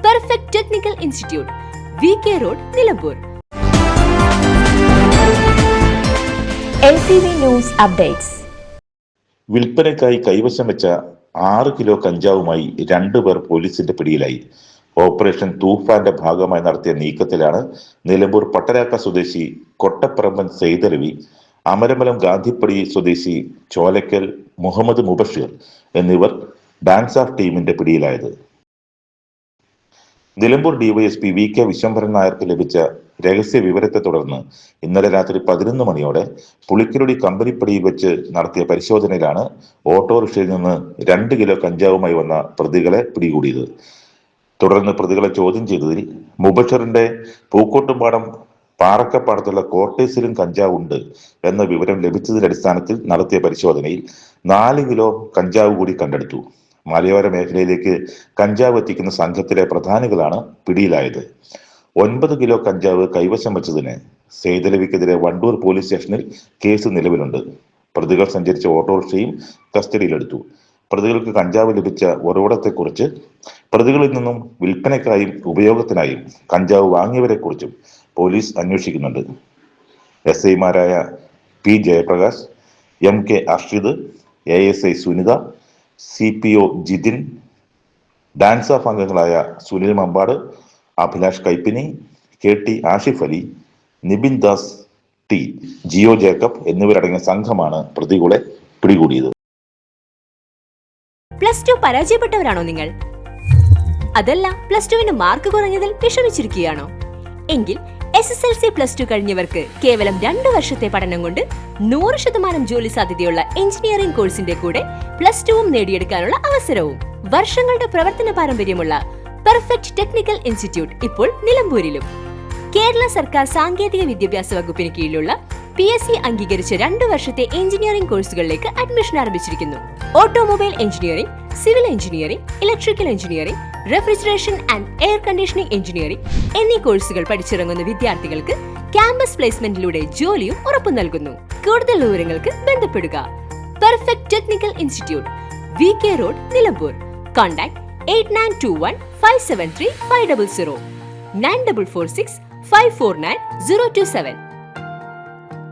Perfect technical institute, VK road, Nilambur. LTV news updates. വിൽപ്പനയ്ക്കായി കൈവശം വെച്ച 6 കിലോ കഞ്ചാവുമായി 2 പേർ പോലീസിന്റെ പിടിയിലായി. ഓപ്പറേഷൻ തൂഫാന്റെ ഭാഗമായി നടത്തിയ നീക്കത്തിലാണ് നിലമ്പൂർ പട്ടരാക്ക സ്വദേശി കൊട്ടപ്പറമ്പൻ സെയ്തലവി, അമരമലം ഗാന്ധിപ്പടി സ്വദേശി ചോലക്കൽ മുഹമ്മദ് മുബഷീർ എന്നിവർ ഡാൻസ് ഓഫ് ടീമിന്റെ പിടിയിലായത്. നിലമ്പൂർ ഡിവൈഎസ്പി VK വിശ്വംഭരൻ നായർക്ക് ലഭിച്ച രഹസ്യ വിവരത്തെ തുടർന്ന് ഇന്നലെ രാത്രി 11 മണിയോടെ പുളിക്കരുടി കമ്പനിപ്പടിയിൽ വെച്ച് നടത്തിയ പരിശോധനയിലാണ് ഓട്ടോറിക്ഷയിൽ നിന്ന് 2 കിലോ കഞ്ചാവുമായി വന്ന പ്രതികളെ പിടികൂടിയത്. തുടർന്ന് പ്രതികളെ ചോദ്യം ചെയ്തതിൽ മുബഷറിന്റെ പൂക്കോട്ടുംപാടം പാറക്കപ്പാടത്തുള്ള കോട്ടേസിലും കഞ്ചാവ് ഉണ്ട് എന്ന വിവരം ലഭിച്ചതിന്റെ അടിസ്ഥാനത്തിൽ നടത്തിയ പരിശോധനയിൽ 4 കിലോ കഞ്ചാവ് കൂടി കണ്ടെടുത്തു. മലയോര മേഖലയിലേക്ക് കഞ്ചാവ് എത്തിക്കുന്ന സംഘത്തിലെ പ്രധാനികളാണ് പിടിയിലായത്. 9 കിലോ കഞ്ചാവ് കൈവശം വെച്ചതിന് സെയ്തലവിക്കെതിരെ വണ്ടൂർ പോലീസ് സ്റ്റേഷനിൽ കേസ് നിലവിലുണ്ട്. പ്രതികൾ സഞ്ചരിച്ച ഓട്ടോറിക്ഷയും കസ്റ്റഡിയിലെടുത്തു. പ്രതികൾക്ക് കഞ്ചാവ് ലഭിച്ച ഉറവിടത്തെക്കുറിച്ച്, പ്രതികളിൽ നിന്നും വിൽപ്പനയ്ക്കായും ഉപയോഗത്തിനായും കഞ്ചാവ് വാങ്ങിയവരെക്കുറിച്ചും പോലീസ് അന്വേഷിക്കുന്നുണ്ട്. SIമാരായ P Jayaprakash, MK Arshid, ASI Sunitha, CPO Jithin, DANSAF അംഗങ്ങളായ സുനിൽ മമ്പാട്, അഭിലാഷ് കൈപ്പിനി, KT ആഷിഫ് അലി, നിബിൻ ദാസ് T, ജിയോ ജേക്കബ് എന്നിവരടങ്ങിയ സംഘമാണ് പ്രതികളെ പിടികൂടിയത്. +2 പരാജയപ്പെട്ടവരാണോ നിങ്ങൾ? അതല്ല, +2 മാർക്ക് കുറഞ്ഞതിൽ വിഷമിച്ചിരിക്കുകയാണോ? എങ്കിൽ SSLC +2 കഴിഞ്ഞവർക്ക് കേവലം 2 വർഷത്തെ പഠനം കൊണ്ട് 100% ജോലി സാധ്യതയുള്ള എഞ്ചിനീയറിംഗ് കോഴ്സിന്റെ കൂടെ +2 നേടിയെടുക്കാനുള്ള അവസരവും. വർഷങ്ങളുടെ പ്രവർത്തന പാരമ്പര്യമുള്ള പെർഫെക്റ്റ് ടെക്നിക്കൽ ഇൻസ്റ്റിറ്റ്യൂട്ട് ഇപ്പോൾ നിലമ്പൂരിലും. കേരള സർക്കാർ സാങ്കേതിക വിദ്യാഭ്യാസ വകുപ്പിന് കീഴിലുള്ള PSC അംഗീകരിച്ച 2 വർഷത്തെ എഞ്ചിനീയറിംഗ് കോഴ്സുകളിലേക്ക് അഡ്മിഷൻ ആരംഭിച്ചിരിക്കുന്നു. Automobile engineering, civil engineering, electrical engineering, refrigeration and air conditioning engineering എന്നീ കോഴ്സുകൾ പഠിച്ചിറങ്ങുന്ന വിദ്യാർത്ഥികൾക്ക് ക്യാമ്പസ് പ്ലേസ്മെന്റിലൂടെ ജോലിയും ഉറപ്പു നൽകുന്നു. കൂടുതൽ വിവരങ്ങൾക്ക് ബന്ധപ്പെടുക. Perfect technical institute, VK road, Nilambur. Contact 8921 573 500, 9446 549 027.